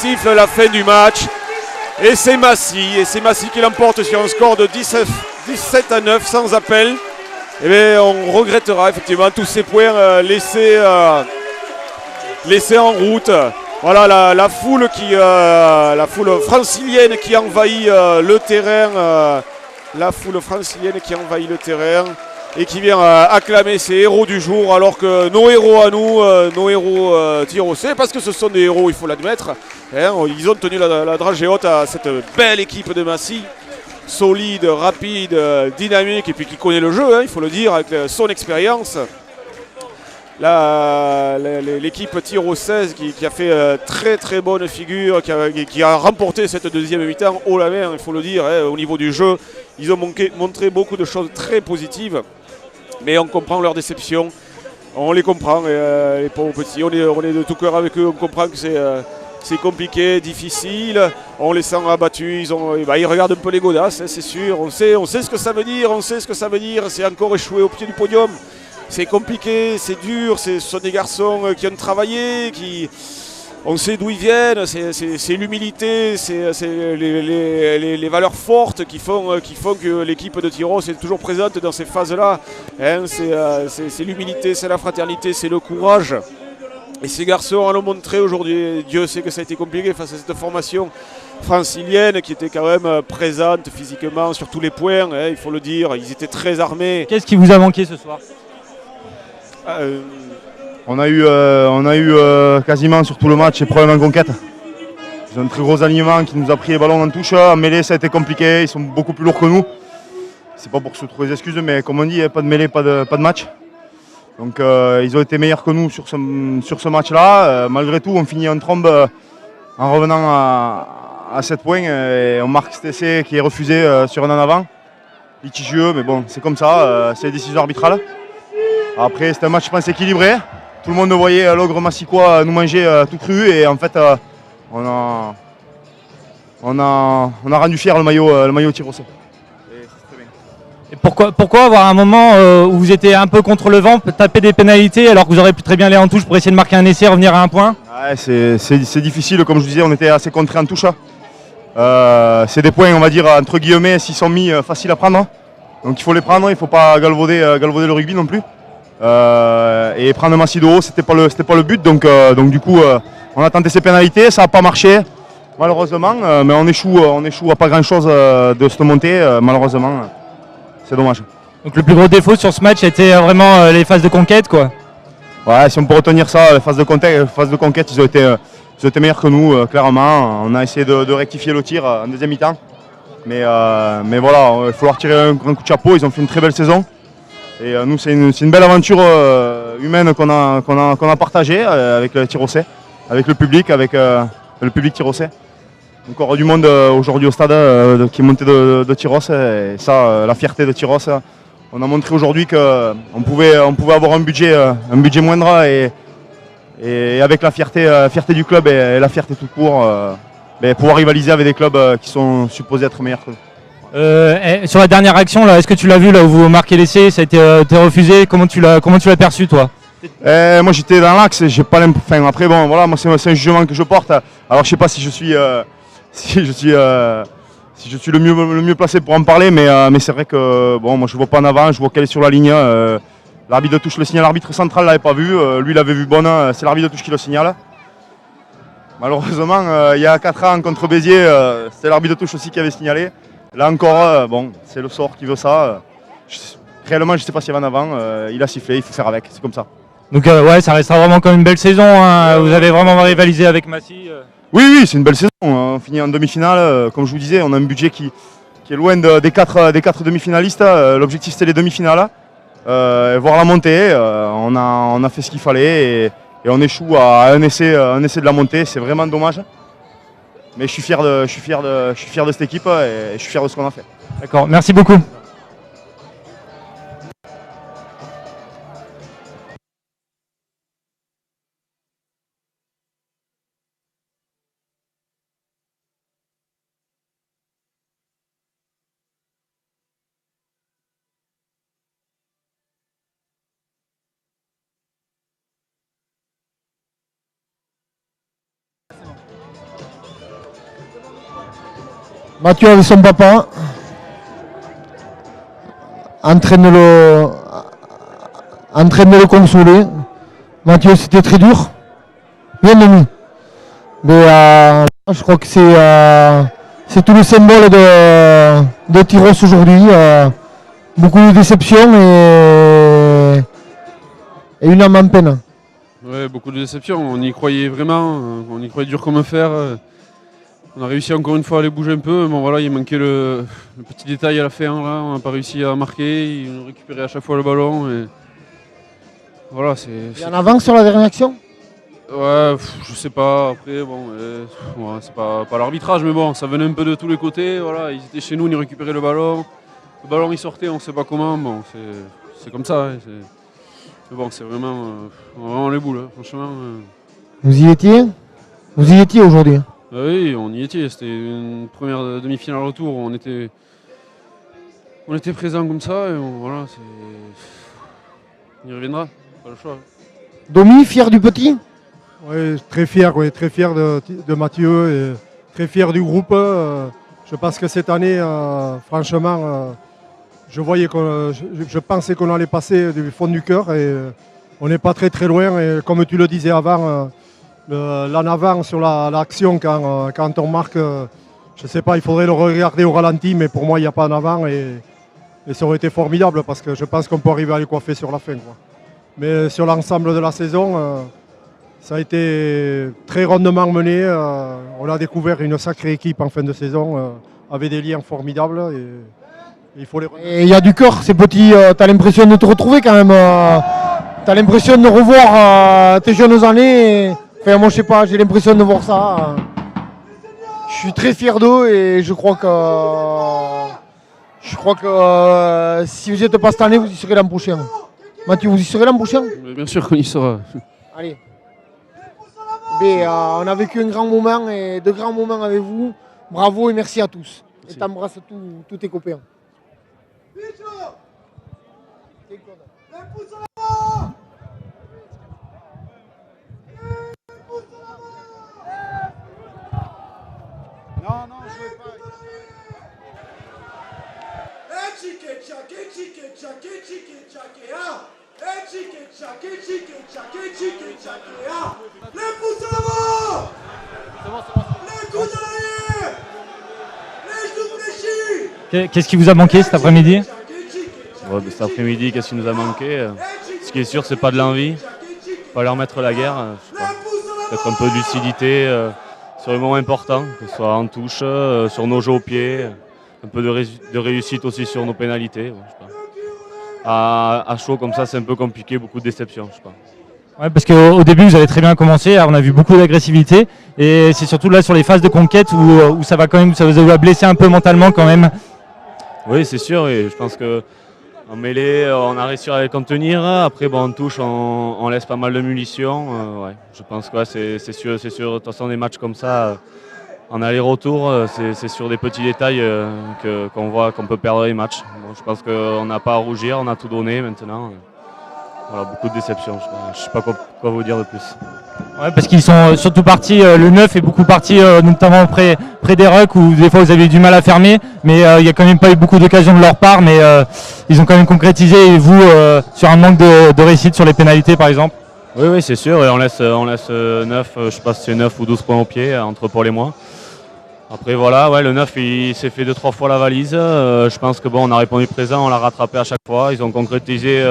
siffle la fin du match. Et c'est Massy qui l'emporte sur un score de 17-9 sans appel. Et bien, on regrettera effectivement tous ces points laissés en route. Voilà la foule francilienne qui envahit le terrain. La foule francilienne qui envahit le terrain et qui vient acclamer ses héros du jour, alors que nos héros à nous, nos héros Tirocais, parce que ce sont des héros, il faut l'admettre, hein, ils ont tenu la dragée haute à cette belle équipe de Massy, solide, rapide, dynamique, et puis qui connaît le jeu, hein, il faut le dire, avec son expérience. L'équipe Tirocèse qui a fait très très bonne figure, qui a remporté cette deuxième mi-temps haut la main, il faut le dire, hein, au niveau du jeu. Ils ont montré beaucoup de choses très positives, mais on comprend leur déception. On les comprend, les pauvres petits. On est de tout cœur avec eux, on comprend que c'est compliqué, difficile. On les sent abattus, ils regardent un peu les godasses, hein, c'est sûr. On sait ce que ça veut dire, c'est encore échoué au pied du podium. C'est compliqué, c'est dur, ce sont des garçons qui ont travaillé, on sait d'où ils viennent, c'est l'humilité, c'est les valeurs fortes qui font que l'équipe de Tyros est toujours présente dans ces phases-là. Hein, c'est l'humilité, c'est la fraternité, c'est le courage. Et ces garçons en ont montré aujourd'hui. Dieu sait que ça a été compliqué face à cette formation francilienne qui était quand même présente physiquement sur tous les points, hein, il faut le dire. Ils étaient très armés. Qu'est-ce qui vous a manqué ce soir ? On a eu quasiment sur tout le match des problèmes en conquête. Ils ont un très gros alignement qui nous a pris les ballons en touche. En mêlée, ça a été compliqué. Ils sont beaucoup plus lourds que nous. C'est pas pour se trouver des excuses, mais comme on dit, pas de mêlée, pas de match. Donc ils ont été meilleurs que nous sur ce match-là. Malgré tout, on finit en trombe en revenant à 7 points. Et on marque cet essai qui est refusé sur un en avant. Litigieux, mais bon, c'est comme ça. C'est les décisions arbitrales. Après, c'était un match, je pense, équilibré. Tout le monde voyait l'ogre massicois nous manger tout cru. Et en fait, on a rendu fier le maillot Tirocais. Et pourquoi avoir un moment où vous étiez un peu contre le vent, taper des pénalités alors que vous aurez pu très bien aller en touche pour essayer de marquer un essai, revenir à un point ? Ouais, c'est difficile, comme je vous disais, on était assez contraints en touche. C'est des points, on va dire, entre guillemets, s'ils sont mis faciles à prendre. Donc il faut les prendre, il ne faut pas galvauder le rugby non plus. Et prendre Massy de haut, c'était pas le but. Donc du coup, on a tenté ces pénalités, ça n'a pas marché, malheureusement. Mais on échoue à pas grand-chose de cette montée, malheureusement. C'est dommage. Donc le plus gros défaut sur ce match était vraiment les phases de conquête, quoi. Ouais, si on peut retenir ça, les phases de conquête, ils ont été meilleurs que nous, clairement. On a essayé de rectifier le tir en deuxième mi-temps. Mais voilà, il va falloir tirer un grand coup de chapeau. Ils ont fait une très belle saison. Et nous, c'est une belle aventure humaine qu'on a partagée avec le Tirocais, avec le public Tirocais. Encore du monde aujourd'hui au stade qui est monté de Tyros. Et ça, la fierté de Tyros. On a montré aujourd'hui qu'on pouvait avoir un budget moindre et avec la fierté du club et la fierté tout court, pouvoir rivaliser avec des clubs qui sont supposés être meilleurs que nous. Sur la dernière action, là, est-ce que tu l'as vu là où vous marquez l'essai, ça a été refusé, comment tu l'as perçu toi ? Moi j'étais dans l'axe, j'ai pas l'impression. Après bon voilà, moi c'est un jugement que je porte. Alors je sais pas si je suis le mieux placé pour en parler, mais c'est vrai que bon, moi je vois pas en avant, je vois qu'elle est sur la ligne. L'arbitre de touche le signale, l'arbitre central l'avait pas vu, lui l'avait vu bonne, c'est l'arbitre de touche qui le signale. Malheureusement, il y a 4 ans contre Béziers, c'est l'arbitre de touche aussi qui avait signalé. Là encore, bon, c'est le sort qui veut ça. Réellement, je sais pas s'il y avait en avant, il a sifflé, il faut faire avec, c'est comme ça. Donc ouais, ça restera vraiment comme une belle saison, hein. Vous avez vraiment rivalisé avec Massy. Oui, c'est une belle saison. On finit en demi-finale. Comme je vous disais, on a un budget qui est loin des quatre demi-finalistes. L'objectif, c'était les demi-finales. Voir la montée. On a fait ce qu'il fallait et on échoue à un essai de la montée. C'est vraiment dommage. Mais je suis fier de cette équipe et je suis fier de ce qu'on a fait. D'accord, merci beaucoup. Mathieu avec son papa, en train de le consoler. Mathieu, c'était très dur, bien mis. Mais je crois que c'est tout le symbole de Tyros aujourd'hui. Beaucoup de déceptions et une âme en peine. Ouais, beaucoup de déceptions. On y croyait vraiment, on y croyait dur comme fer. On a réussi encore une fois à les bouger un peu. Bon voilà, il manquait le petit détail à la fin. Là. On n'a pas réussi à marquer. Ils ont récupéré à chaque fois le ballon. Et voilà, Il y en avance sur la dernière action? Ouais, je sais pas. Après, bon, ouais, c'est pas l'arbitrage, mais bon, ça venait un peu de tous les côtés. Voilà, ils étaient chez nous, ils récupéraient le ballon. Le ballon il sortait, on sait pas comment. Bon, c'est comme ça. Hein, mais bon, c'est vraiment les boules, hein, franchement. Vous y étiez? Vous y étiez aujourd'hui? Oui, on y était. C'était une première demi-finale retour. On était présents comme ça. Et voilà, on y reviendra. Pas le choix. Domi, fier du petit? Oui, très fier de Mathieu et très fier du groupe. Je pense que cette année, franchement, je pensais qu'on allait passer du fond du cœur et on n'est pas très loin. Et comme tu le disais avant, l'en avant sur l'action quand on marque, je ne sais pas, il faudrait le regarder au ralenti, mais pour moi, il n'y a pas en avant et ça aurait été formidable parce que je pense qu'on peut arriver à les coiffer sur la fin, quoi. Mais sur l'ensemble de la saison, ça a été très rondement mené. On a découvert une sacrée équipe en fin de saison avec des liens formidables. Et il faut les remercier. Et il y a du cœur, ces petits. Tu as l'impression de te retrouver quand même. Tu as l'impression de revoir tes jeunes années. Enfin, moi, je sais pas, j'ai l'impression de voir ça. Je suis très fier d'eux et je crois que si vous n'y êtes pas cette année, vous y serez l'an prochain. Mathieu, vous y serez l'an prochain? Bien sûr qu'on y sera. Allez. Mais, on a vécu un grand moment et de grands moments avec vous. Bravo et merci à tous. Merci. Et t'embrasses tous tes copains. Non, je veux pas. Les pouces en avant! Les coups derrière! Les genoux fléchis! Qu'est-ce qui vous a manqué cet après-midi? Cet après-midi, qu'est-ce qui nous a manqué? Ce qui est sûr, c'est pas de l'envie. Pas leur mettre la guerre. Peut-être un peu de lucidité sur les moments importants, que ce soit en touche, sur nos jeux au pied, un peu de réussite aussi sur nos pénalités. À chaud comme ça, c'est un peu compliqué, beaucoup de déceptions, je pense. Ouais, parce qu'au début, vous avez très bien commencé, on a vu beaucoup d'agressivité, et c'est surtout là sur les phases de conquête où ça va quand même, ça vous a blessé un peu mentalement quand même. Oui, c'est sûr, et je pense qu'en mêlée, on a réussi à les contenir. Après, bon, en touche, on laisse pas mal de munitions. Ouais. Je pense que c'est sûr. De toute façon, des matchs comme ça, en aller-retour, c'est sur des petits détails qu'on voit qu'on peut perdre les matchs. Bon, je pense qu'on n'a pas à rougir, on a tout donné maintenant. Voilà, beaucoup de déceptions. Je ne sais pas quoi vous dire de plus. Ouais, parce qu'ils sont surtout partis, le 9 est beaucoup parti, notamment près des rucks où des fois vous avez eu du mal à fermer, mais il n'y a quand même pas eu beaucoup d'occasions de leur part, mais ils ont quand même concrétisé, et vous, sur un manque de réussite sur les pénalités par exemple? Oui, c'est sûr, et on laisse 9, je sais pas si c'est 9 ou 12 points au pied, entre Paul et moi. Après voilà, ouais, le 9 il s'est fait 2-3 fois la valise, je pense que bon, on a répondu présent, on l'a rattrapé à chachaque fois, ils ont concrétisé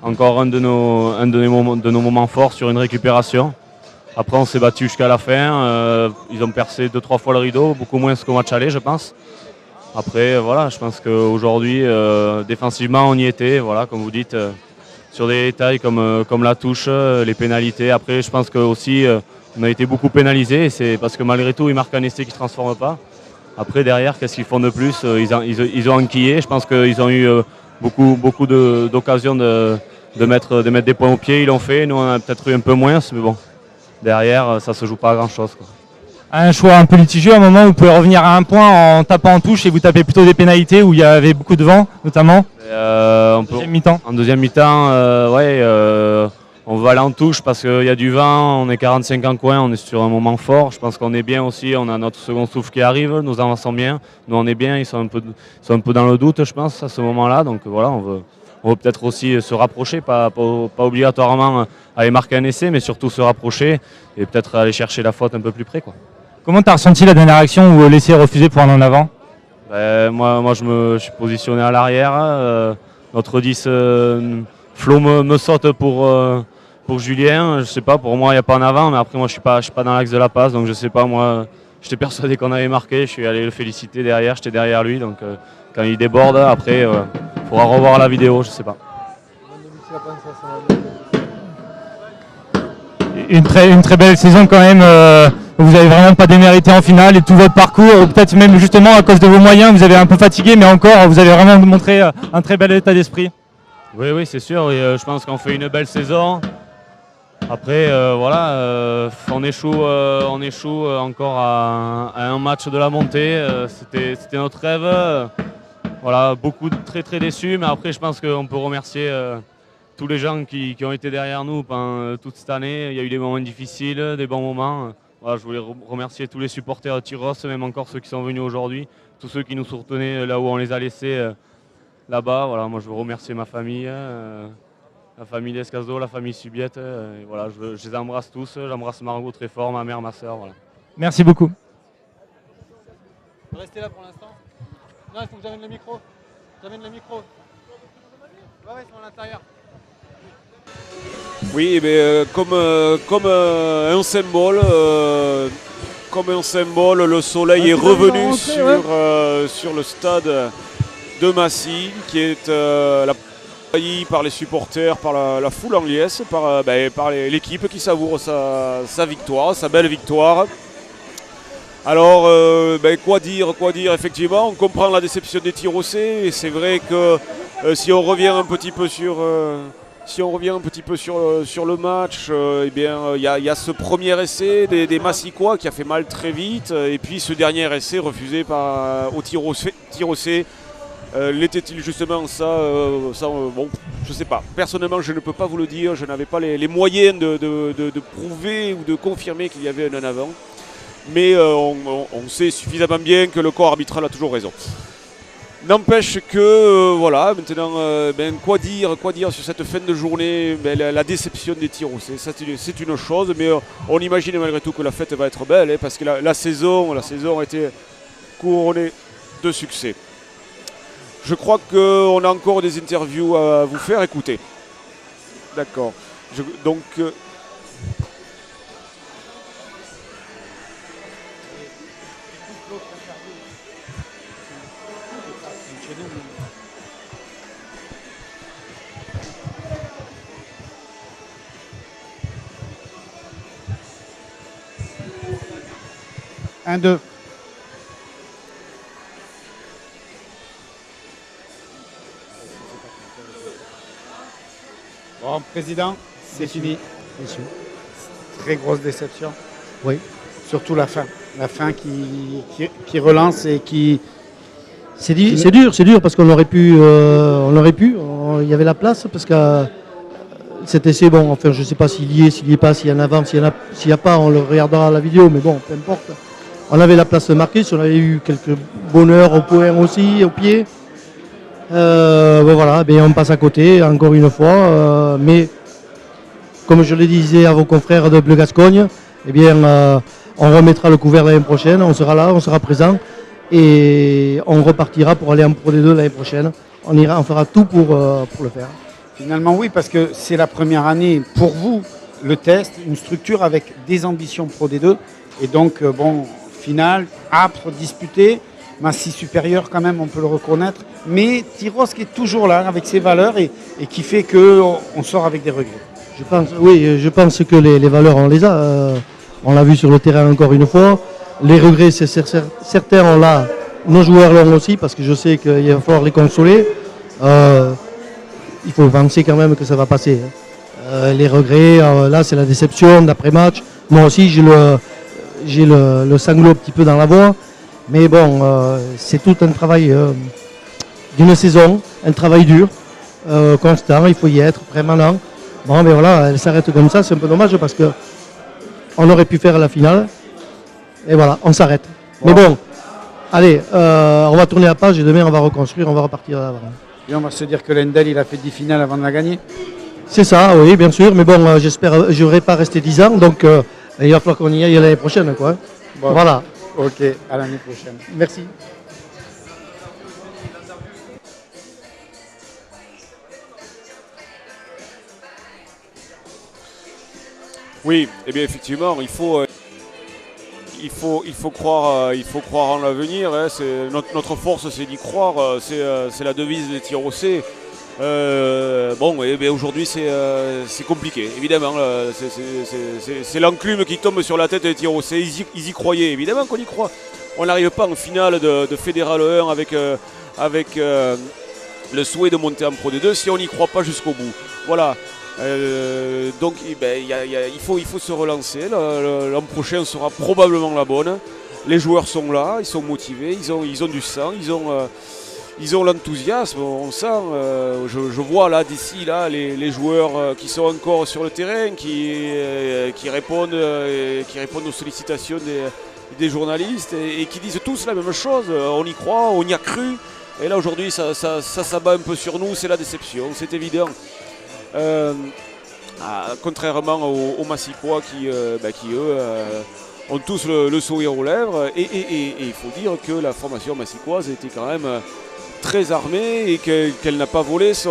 encore un de nos moments forts sur une récupération. Après on s'est battu jusqu'à la fin, ils ont percé 2-3 fois le rideau, beaucoup moins qu'au match aller je pense. Après voilà, je pense qu'aujourd'hui défensivement on y était, voilà, comme vous dites, sur des détails comme la touche, les pénalités. Après je pense que aussi on a été beaucoup pénalisés, et c'est parce que malgré tout ils marquent un essai qui ne se transforme pas. Après derrière, qu'est-ce qu'ils font de plus? Ils ont enquillé, je pense qu'ils ont eu beaucoup d'occasions de mettre des points au pied, ils l'ont fait, nous on a peut-être eu un peu moins, mais bon, derrière ça se joue pas à grand chose, quoi. Un choix un peu litigieux, à un moment où vous pouvez revenir à un point en tapant en touche et vous tapez plutôt des pénalités où il y avait beaucoup de vent notamment. Deuxième mi-temps. En deuxième mi-temps, on veut aller en touche parce qu'il y a du vent, on est 45 en coin, on est sur un moment fort. Je pense qu'on est bien aussi, on a notre second souffle qui arrive, nos enfants sont bien, nous on est bien, ils sont un peu dans le doute je pense à ce moment-là. Donc voilà, on veut peut-être aussi se rapprocher, pas obligatoirement aller marquer un essai, mais surtout se rapprocher et peut-être aller chercher la faute un peu plus près, quoi. Comment tu as ressenti la dernière action où l'essai est refusé pour un en avant? Moi je suis positionné à l'arrière, notre 10 Flo me saute pour Julien, je sais pas, pour moi il n'y a pas en avant, mais après moi je suis pas dans l'axe de la passe, donc je sais pas, moi j'étais persuadé qu'on avait marqué, je suis allé le féliciter derrière, j'étais derrière lui, donc quand il déborde, après il faudra revoir la vidéo, je sais pas. Une très belle saison quand même, vous n'avez vraiment pas démérité en finale et tout votre parcours, peut-être même justement à cause de vos moyens, vous avez un peu fatigué, mais encore vous avez vraiment montré un très bel état d'esprit. Oui, c'est sûr, et je pense qu'on fait une belle saison. Après, voilà, on échoue encore à un match de la montée. C'était notre rêve. Voilà, beaucoup très déçus, mais après, je pense qu'on peut remercier tous les gens qui ont été derrière nous pendant toute cette année. Il y a eu des moments difficiles, des bons moments. Voilà, je voulais remercier tous les supporters de Tyros, même encore ceux qui sont venus aujourd'hui, tous ceux qui nous soutenaient là où on les a laissés là-bas. Voilà, moi, je veux remercier ma famille. La famille d'Escaso, la famille Subiette, voilà, je les embrasse tous, j'embrasse Margot très fort, ma mère, ma soeur. Voilà. Merci beaucoup. Restez là pour l'instant. Non, il faut que j'amène le micro. J'amène le micro. Ouais, ils sont à l'intérieur. Oui, mais comme un symbole, le soleil est revenu sur le stade de Massy, qui est par les supporters, par la foule en liesse, par l'équipe qui savoure sa victoire, sa belle victoire. Alors, quoi dire, effectivement, on comprend la déception des Tyrossais, et c'est vrai que si on revient un petit peu sur le match, il y a ce premier essai des Massicois qui a fait mal très vite, et puis ce dernier essai refusé aux Tyrossais. L'était-il justement bon, je ne sais pas. Personnellement, je ne peux pas vous le dire. Je n'avais pas les moyens de prouver ou de confirmer qu'il y avait un en avant. Mais on sait suffisamment bien que le corps arbitral a toujours raison. N'empêche que, voilà, maintenant, quoi dire sur cette fin de journée, la déception des Tyrossais, c'est une chose, mais on imagine malgré tout que la fête va être belle, parce que la saison a été couronnée de succès. Je crois qu'on a encore des interviews à vous faire écouter. D'accord. Donc... Un, deux. Bon, président, c'est fini. Très grosse déception. Oui. Surtout la fin. La fin qui relance et qui... C'est dur parce qu'on aurait pu, il y avait la place parce que cet essai, bon, enfin je ne sais pas s'il y est pas, s'il y en a avant, s'il n'y a pas, on le regardera à la vidéo, mais bon, peu importe. On avait la place marquée, si on avait eu quelques bonheurs au point aussi, au pied. Voilà, on passe à côté, encore une fois. Mais comme je le disais à vos confrères de Bleu Gascogne, on remettra le couvert l'année prochaine, on sera là, on sera présent. Et on repartira pour aller en Pro D2 l'année prochaine. On fera tout pour le faire. Finalement, oui, parce que c'est la première année pour vous, le test, une structure avec des ambitions Pro D2. Et donc, finale, âpre, disputée. Massy supérieur quand même, on peut le reconnaître. Mais Tyros qui est toujours là avec ses valeurs et qui fait qu'on sort avec des regrets. Je pense que les valeurs, on les a. On l'a vu sur le terrain encore une fois. Les regrets, c'est certains, on l'a. Nos joueurs l'ont aussi parce que je sais qu'il va falloir les consoler. Il faut penser quand même que ça va passer. Les regrets, là c'est la déception d'après-match. Moi aussi j'ai le sanglot un petit peu dans la voix. Mais bon, c'est tout un travail d'une saison, un travail dur, constant, il faut y être permanent. Bon, mais voilà, elle s'arrête comme ça, c'est un peu dommage parce qu'on aurait pu faire la finale. Et voilà, on s'arrête. Mais bon, allez, on va tourner la page et demain on va reconstruire, on va repartir à l'avant. Et on va se dire que Lendl, il a fait 10 finales avant de la gagner. C'est ça, oui, bien sûr. Mais bon, j'espère, je n'aurai pas resté 10 ans, donc il va falloir qu'on y aille l'année prochaine, quoi. Bon, voilà. Ok, à l'année prochaine. Merci. Oui, eh bien effectivement, il faut croire en l'avenir. Hein. Notre force, c'est d'y croire. C'est la devise des Tirossais. Bon, eh bien aujourd'hui, c'est compliqué. Évidemment, c'est l'enclume qui tombe sur la tête des Tirossais. Ils y croyaient. Évidemment qu'on y croit. On n'arrive pas en finale de Fédéral 1 avec le souhait de monter en Pro D2 si on n'y croit pas jusqu'au bout. Voilà. Donc il faut se relancer. L'an prochain sera probablement la bonne. Les joueurs sont là, ils sont motivés, ils ont du sang, ils ont l'enthousiasme. On sent, je vois là d'ici là les joueurs qui sont encore sur le terrain, qui répondent aux sollicitations des journalistes et qui disent tous la même chose. On y croit, on y a cru. Et là aujourd'hui ça s'abat un peu sur nous, c'est la déception, c'est évident. Contrairement aux Massicois qui eux ont tous le sourire aux lèvres et il faut dire que la formation massicoise était quand même très armée et qu'elle n'a pas volé sa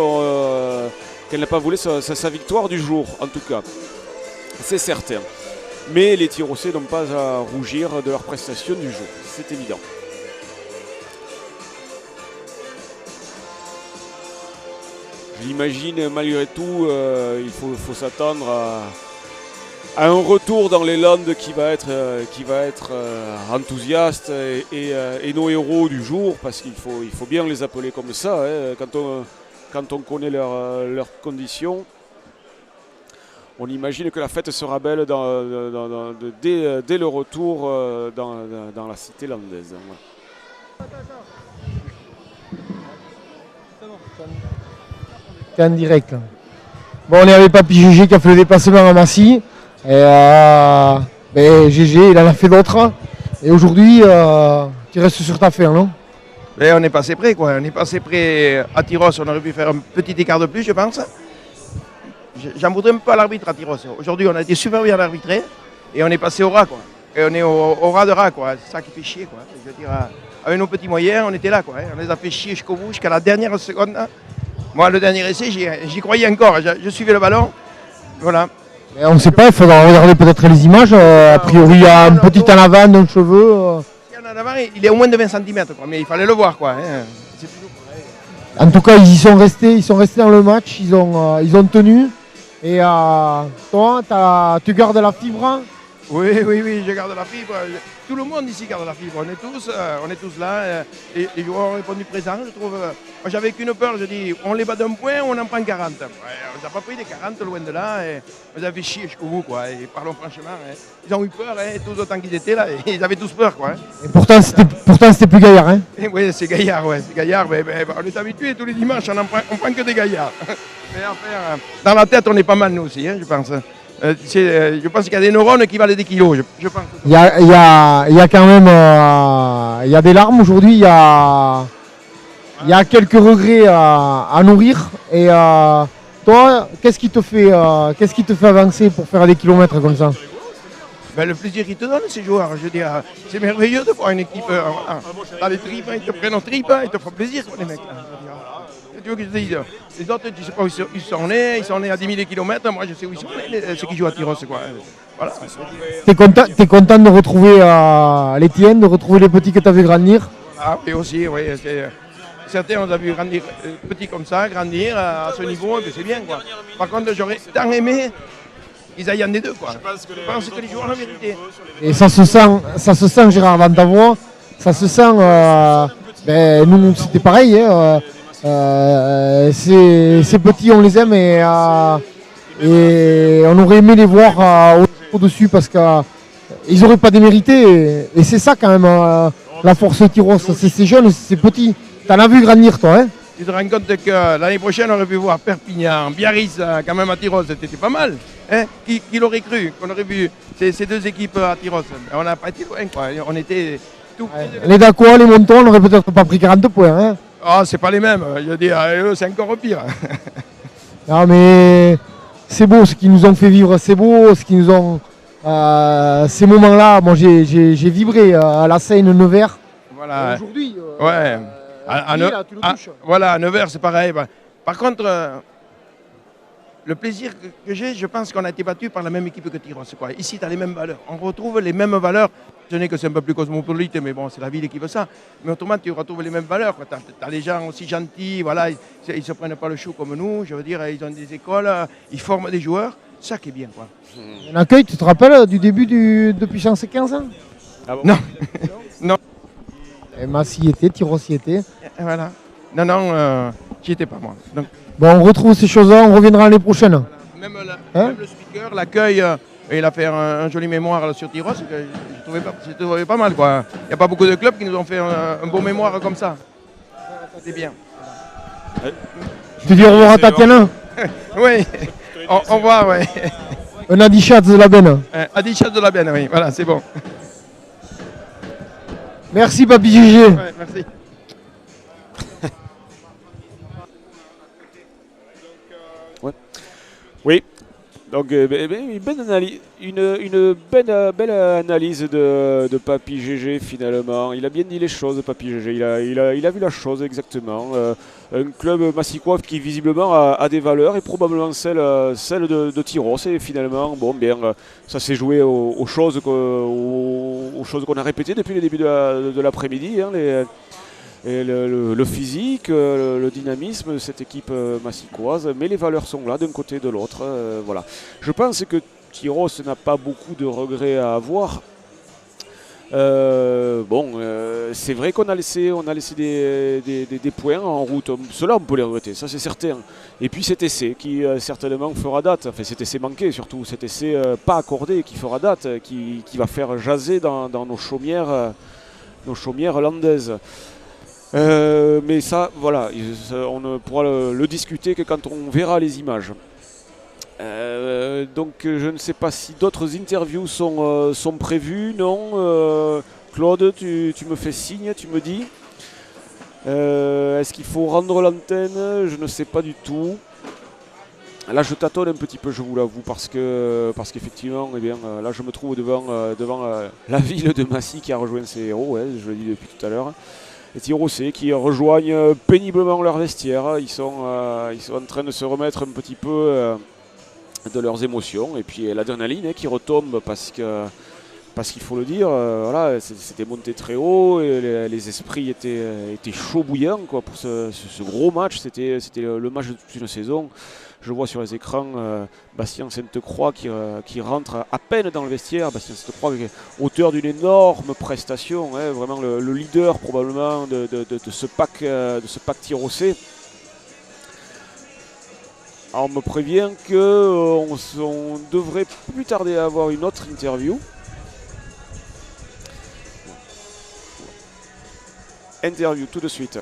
victoire du jour, en tout cas c'est certain, mais les Tirossais n'ont pas à rougir de leur prestation du jour, c'est évident. J'imagine malgré tout, il faut s'attendre à un retour dans les Landes qui va être enthousiaste et nos héros du jour, parce qu'il faut bien les appeler comme ça, hein, quand on connaît leurs conditions. On imagine que la fête sera belle dès le retour dans la cité landaise. En direct. Bon, on est avec Papy GG qui a fait le déplacement à Massy. Et GG, il en a fait d'autres. Et aujourd'hui, tu restes sur ta fin, non? Et on est passé près, quoi. On est passé près à Tyrosse. On aurait pu faire un petit écart de plus, je pense. J'en voudrais un peu à l'arbitre à Tyrosse. Aujourd'hui, on a été super bien arbitré. Et on est passé au rat, quoi. Et on est au rat de rat, quoi. C'est ça qui fait chier, quoi. Je veux dire, avec nos petits moyens, on était là, quoi. On les a fait chier jusqu'au bout, jusqu'à la dernière seconde. Moi, le dernier essai, j'y croyais encore. Je suivais le ballon. Voilà. Mais on ne sait pas, il faudra regarder peut-être les images. A priori, il y a un petit en avant d'un cheveu. Il y en a en avant, il est au moins de 20 cm, quoi. Mais il fallait le voir, quoi. C'est toujours pareil. En tout cas, ils sont restés dans le match. Ils ont tenu. Et toi, tu gardes la fibre? Oui, je garde la fibre. Tout le monde ici garde la fibre. On est tous là. Et les joueurs ont répondu présent, je trouve. Moi, j'avais qu'une peur. Je dis, on les bat d'un point, on en prend 40. Ouais, on n'a pas pris des 40, loin de là. Et on les a fait chier jusqu'au bout, quoi. Et parlons franchement. Ils ont eu peur, tous autant qu'ils étaient là. Et ils avaient tous peur, quoi. Et pourtant, c'était plus Gaillard, hein? Oui, c'est Gaillard, ouais. C'est Gaillard. Mais on est habitués tous les dimanches. On prend que des Gaillards. Mais enfin, dans la tête, on est pas mal, nous aussi, hein, je pense. Je pense qu'il y a des neurones qui valent des kilos, je pense. Il y a quand même il y a des larmes aujourd'hui, il y a quelques regrets à nourrir. Et toi, qu'est-ce qui te fait avancer pour faire des kilomètres comme ça? Ben, le plaisir qu'ils te donnent, ces joueurs, je veux dire, c'est merveilleux de voir une équipe dans les tripes, ils te prennent en tripes, ils te font plaisir, les mecs. Tu veux que je te dise, les autres, tu ne sais pas où ils sont nés à 10 000 km, moi je sais où ils sont nés, ceux qui jouent à Tyrosse, quoi. Voilà. T'es content de retrouver les tiennes, de retrouver les petits que tu as vu grandir? Ah oui, aussi, oui. Certains, on a vu grandir petits comme ça, grandir à ce niveau, c'est bien, quoi. Par contre, j'aurais tant aimé qu'ils aillent en D2, quoi. Je pense que les joueurs, la vérité. Et ça se sent, Gérard, dans ta voix, ça se sent, nous, c'était pareil, hein, ces petits, on les aime et on aurait aimé les voir au-dessus parce qu'ils n'auraient pas démérité. Et c'est ça quand même la force de Tyrosse, c'est ces jeunes, c'est ces petits. T'en as vu grandir toi, hein? tu te rends compte que l'année prochaine, on aurait pu voir Perpignan, Biarritz, quand même à Tyrosse, c'était pas mal. Hein, qui l'aurait cru qu'on aurait vu ces deux équipes à Tyrosse? On n'a pas été loin, quoi. On était tout près de... Les Dacois, les Montons, on n'aurait peut-être pas pris 40 points. Hein. Ah, c'est pas les mêmes. Je veux dire, eux, c'est encore pire. Non, mais c'est beau ce qu'ils nous ont fait vivre, c'est beau ce qu'ils nous ont. Ces moments-là, moi j'ai vibré à la Seine Nevers. Voilà. Aujourd'hui, ouais. Voilà, à Nevers, c'est pareil. Par contre, le plaisir que j'ai, je pense qu'on a été battu par la même équipe que Tyrosse. Quoi. Ici, tu as les mêmes valeurs. On retrouve les mêmes valeurs. Ce n'est que c'est un peu plus cosmopolite, mais bon, c'est la ville qui veut ça. Mais autrement, tu retrouves les mêmes valeurs. Tu as les gens aussi gentils, voilà, ils ne se prennent pas le chou comme nous. Je veux dire, ils ont des écoles, ils forment des joueurs. Ça qui est bien. Quoi. L'accueil, tu te rappelles du début de Puissance 15 ans? Ah bon? Non. Non. Massy y était, Tyrosse y était. Voilà. Non, j'y étais pas moi. Donc... Bon, on retrouve ces choses-là, on reviendra l'année prochaine. Voilà. Même le speaker, l'accueil, il a fait un joli mémoire sur Tyrosse que j'ai trouvé pas mal. Il n'y a pas beaucoup de clubs qui nous ont fait un beau mémoire comme ça. C'était bien. Tu dis au revoir à Tatiana? Oui, au revoir, oui. Un Adichat de la Benne. Adichat de la Benne, oui, voilà, c'est bon. Merci, Papy Gégé. Ouais, merci. Ouais. Oui, donc une belle analyse de Papy Gégé finalement. Il a bien dit les choses, Papy Gégé. Il a vu la chose exactement. Un club massicois qui visiblement a des valeurs et probablement celle de Tyrosse. Et finalement, bon, bien, ça s'est joué aux choses qu'on a répétées depuis le début de l'après-midi. Hein, le physique, le dynamisme de cette équipe massicoise, mais les valeurs sont là d'un côté et de l'autre. Voilà. Je pense que Tyrosse n'a pas beaucoup de regrets à avoir. C'est vrai qu'on a laissé des points en route. Cela, on peut les regretter, ça c'est certain. Et puis cet essai qui certainement fera date, enfin cet essai manqué surtout, cet essai pas accordé qui fera date, qui va faire jaser dans nos chaumières landaises. Mais ça, voilà, on ne pourra le discuter que quand on verra les images. Donc je ne sais pas si d'autres interviews sont prévues, non Claude, tu me fais signe, tu me dis. Est-ce qu'il faut rendre l'antenne? Je ne sais pas du tout. Là je tâtonne un petit peu, je vous l'avoue, parce qu'effectivement, eh bien, là je me trouve devant la ville de Massy qui a rejoint ses héros, je le dis depuis tout à l'heure. Les Tyrossais qui rejoignent péniblement leur vestiaire. Ils sont en train de se remettre un petit peu de leurs émotions. Et puis l'adrénaline qui retombe parce qu'il faut le dire, voilà, c'était monté très haut et les esprits étaient chauds bouillants quoi, pour ce gros match. C'était le match de toute une saison. Je vois sur les écrans Bastien Sainte-Croix qui rentre à peine dans le vestiaire. Bastien Sainte-Croix qui est auteur d'une énorme prestation, vraiment le leader probablement de ce pack Tyrossais. Alors on me prévient qu'on devrait plus tarder à avoir une autre interview. Interview tout de suite.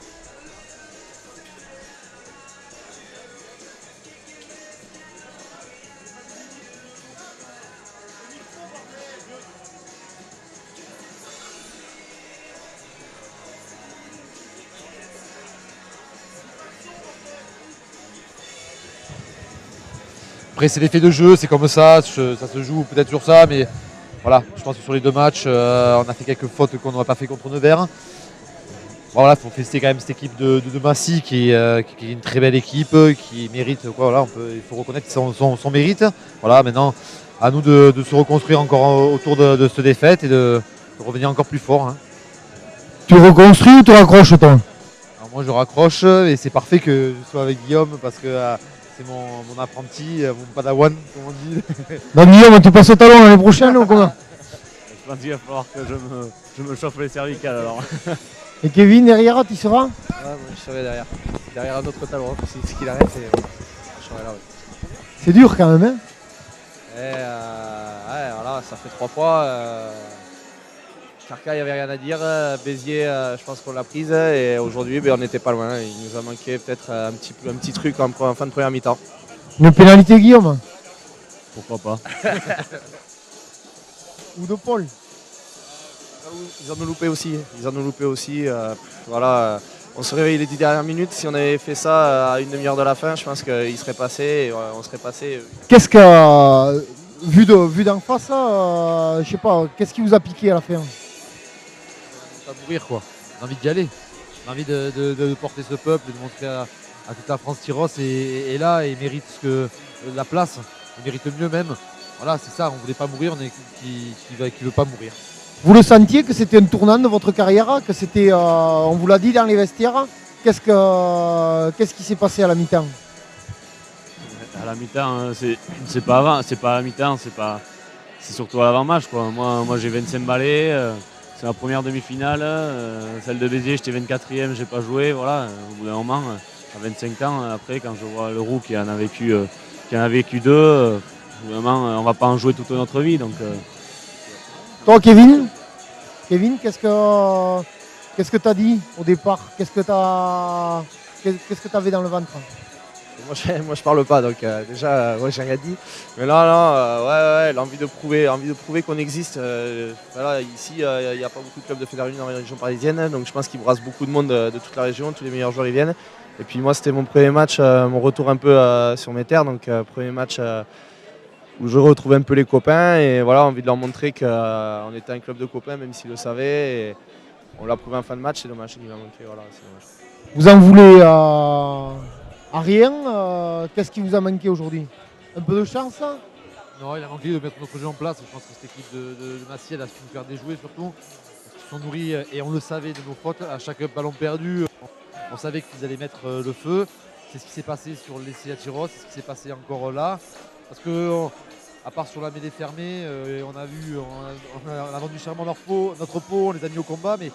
Après c'est l'effet de jeu, c'est comme ça se joue peut-être sur ça, mais voilà, je pense que sur les deux matchs, on a fait quelques fautes qu'on n'aurait pas fait contre Nevers. Voilà, il faut féliciter quand même cette équipe de Massy qui est une très belle équipe, qui mérite, il faut reconnaître son mérite. Voilà, maintenant à nous de se reconstruire encore autour de cette défaite et de revenir encore plus fort. Hein. Tu reconstruis ou tu raccroches toi? Alors moi je raccroche et c'est parfait que je sois avec Guillaume parce que c'est mon apprenti, mon padawan, comme on dit. Donc Guillaume, tu passes au talon l'année prochaine ou comment? Je pense qu'il va falloir que je me chauffe les cervicales alors. Et Kevin, derrière, tu seras? Ouais, moi, je serai derrière. Derrière un autre talon, si ce qu'il arrête, je serai là. Oui. C'est dur quand même, hein? Et voilà, ça fait 3 fois. Carca, il n'y avait rien à dire. Béziers, je pense qu'on l'a prise. Et aujourd'hui, on n'était pas loin. Il nous a manqué peut-être un petit truc en fin de première mi-temps. Une pénalité, Guillaume? Pourquoi pas. Ou de Paul? Ils en ont loupé aussi. Voilà, on se réveille les 10 dernières minutes. Si on avait fait ça à une demi-heure de la fin, je pense qu'il serait passé. Et on serait passé. Qu'est-ce que, vu d'en face, je sais pas, qu'est-ce qui vous a piqué à la fin? On va mourir quoi. On a envie d'y aller. On a envie de porter ce peuple, de montrer à toute la France Tyros est là et mérite la place. Il mérite mieux même. Voilà, c'est ça, on ne voulait pas mourir, on est qui ne veut pas mourir. Vous le sentiez que c'était un tournant de votre carrière, que c'était, on vous l'a dit dans les vestiaires. Qu'est-ce qui s'est passé à la mi-temps? À la mi-temps, c'est pas avant, c'est pas à la mi-temps, c'est surtout à l'avant-match quoi. Moi j'ai 25 balais, c'est ma première demi-finale, celle de Béziers j'étais 24e, j'ai pas joué, voilà. Au bout d'un moment, à 25 ans, après quand je vois le Roux qui en a vécu deux, au bout d'un moment on va pas en jouer toute notre vie donc. Toi Kevin, qu'est-ce que tu as dit au départ? Qu'est-ce que tu avais dans le ventre? Moi je parle pas, donc déjà j'ai rien dit. Mais là, l'envie de prouver qu'on existe. Voilà, ici, il n'y a pas beaucoup de clubs de Fédéral 1 dans la région parisienne, donc je pense qu'ils brassent beaucoup de monde de toute la région, tous les meilleurs joueurs y viennent. Et puis moi c'était mon premier match, mon retour un peu sur mes terres, donc premier match où je retrouvais un peu les copains et voilà, envie de leur montrer qu'on était un club de copains, même s'ils le savaient. Et on l'a prouvé en fin de match, c'est dommage qu'il m'a manqué. Voilà, c'est dommage. Vous en voulez à rien? Qu'est-ce qui vous a manqué aujourd'hui? Un peu de chance? Non, il a manqué de mettre notre jeu en place. Je pense que cette équipe de Massiel a su nous faire déjouer surtout. Ils se sont nourris et on le savait de nos fautes. À chaque ballon perdu, on savait qu'ils allaient mettre le feu. C'est ce qui s'est passé sur l'essai à Tyros, c'est ce qui s'est passé encore là. Parce que, à part sur la mêlée fermée, on a vendu chèrement notre peau, on les a mis au combat, mais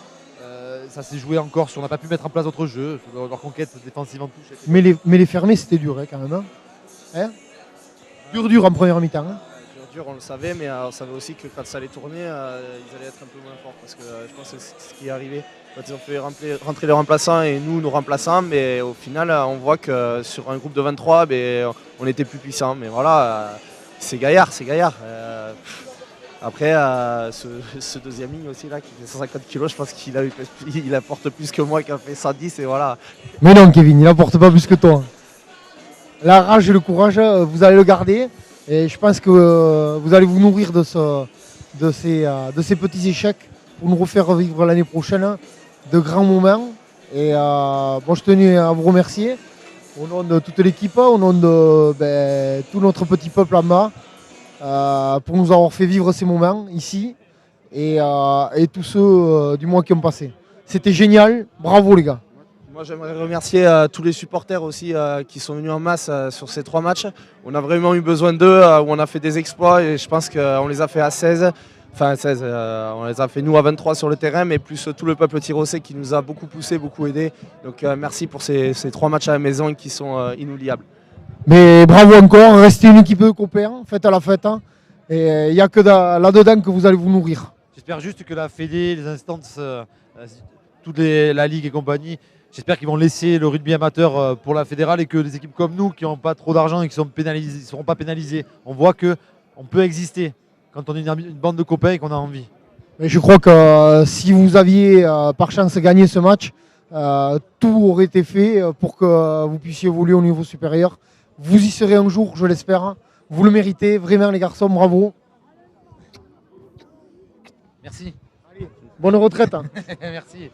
ça s'est joué encore sur. On n'a pas pu mettre en place notre jeu, leur conquête défensive en touche. Mais les fermés, c'était dur quand même. Dur en première mi-temps. Dur, on le savait, mais on savait aussi que quand ça allait tourner, ils allaient être un peu moins forts. Parce que je pense que c'est ce qui est arrivé. Quand ils ont fait rentrer les remplaçants et nous, nos remplaçants, mais au final, on voit que sur un groupe de 23, on était plus puissants. Mais voilà, c'est Gaillard. Après, ce deuxième ligne aussi, là, qui fait 150 kg, je pense qu'il apporte plus que moi qui a fait 110. Et voilà. Mais non, Kevin, il n'apporte pas plus que toi. La rage et le courage, vous allez le garder. Et je pense que vous allez vous nourrir de ces petits échecs pour nous refaire vivre l'année prochaine de grands moments. Et je tenais à vous remercier au nom de toute l'équipe, au nom de tout notre petit peuple en bas, pour nous avoir fait vivre ces moments ici et tous ceux du mois qui ont passé. C'était génial, bravo les gars. Moi j'aimerais remercier tous les supporters aussi qui sont venus en masse sur ces 3 matchs. On a vraiment eu besoin d'eux, où on a fait des exploits et je pense qu'on les a fait à 16. Enfin 16, on les a fait nous à 23 sur le terrain, mais plus tout le peuple tyrossais qui nous a beaucoup poussé, beaucoup aidé. Donc merci pour ces 3 matchs à la maison qui sont inoubliables. Mais bravo encore, restez une équipe de copains, faites à la fête. Et il n'y a que là-dedans que vous allez vous nourrir. J'espère juste que la Fédé, les instances, la Ligue et compagnie, j'espère qu'ils vont laisser le rugby amateur pour la fédérale et que des équipes comme nous qui n'ont pas trop d'argent et qui sont pénalisées, ne seront pas pénalisées. On voit qu'on peut exister quand on est une bande de copains et qu'on a envie. Mais je crois que si vous aviez par chance gagné ce match, tout aurait été fait pour que vous puissiez évoluer au niveau supérieur. Vous y serez un jour, je l'espère. Vous le méritez, vraiment les garçons, bravo. Merci. Allez, bonne retraite. Merci.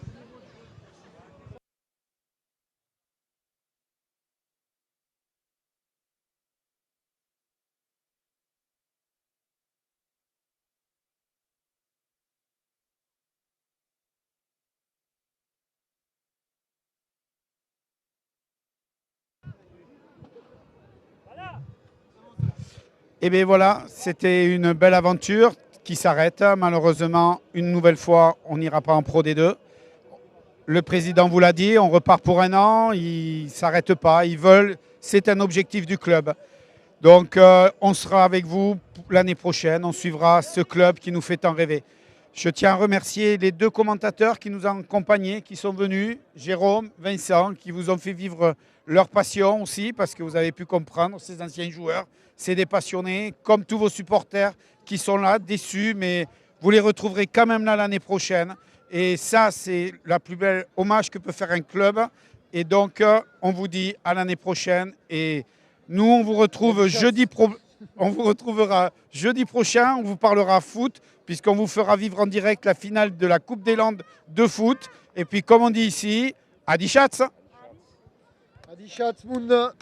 Et bien voilà, c'était une belle aventure qui s'arrête. Malheureusement, une nouvelle fois, on n'ira pas en Pro D2. Le président vous l'a dit, on repart pour un an, ils ne s'arrêtent pas, ils veulent, c'est un objectif du club. Donc on sera avec vous l'année prochaine, on suivra ce club qui nous fait tant rêver. Je tiens à remercier les 2 commentateurs qui nous ont accompagnés, qui sont venus, Jérôme, Vincent, qui vous ont fait vivre leur passion aussi, parce que vous avez pu comprendre, ces anciens joueurs, c'est des passionnés, comme tous vos supporters qui sont là, déçus, mais vous les retrouverez quand même là l'année prochaine. Et ça, c'est la plus belle hommage que peut faire un club. Et donc, on vous dit à l'année prochaine. Et nous, on vous retrouve on vous retrouvera jeudi prochain. On vous parlera foot, puisqu'on vous fera vivre en direct la finale de la Coupe des Landes de foot. Et puis, comme on dit ici, Adi Schatz. Adi Schatz, Munde.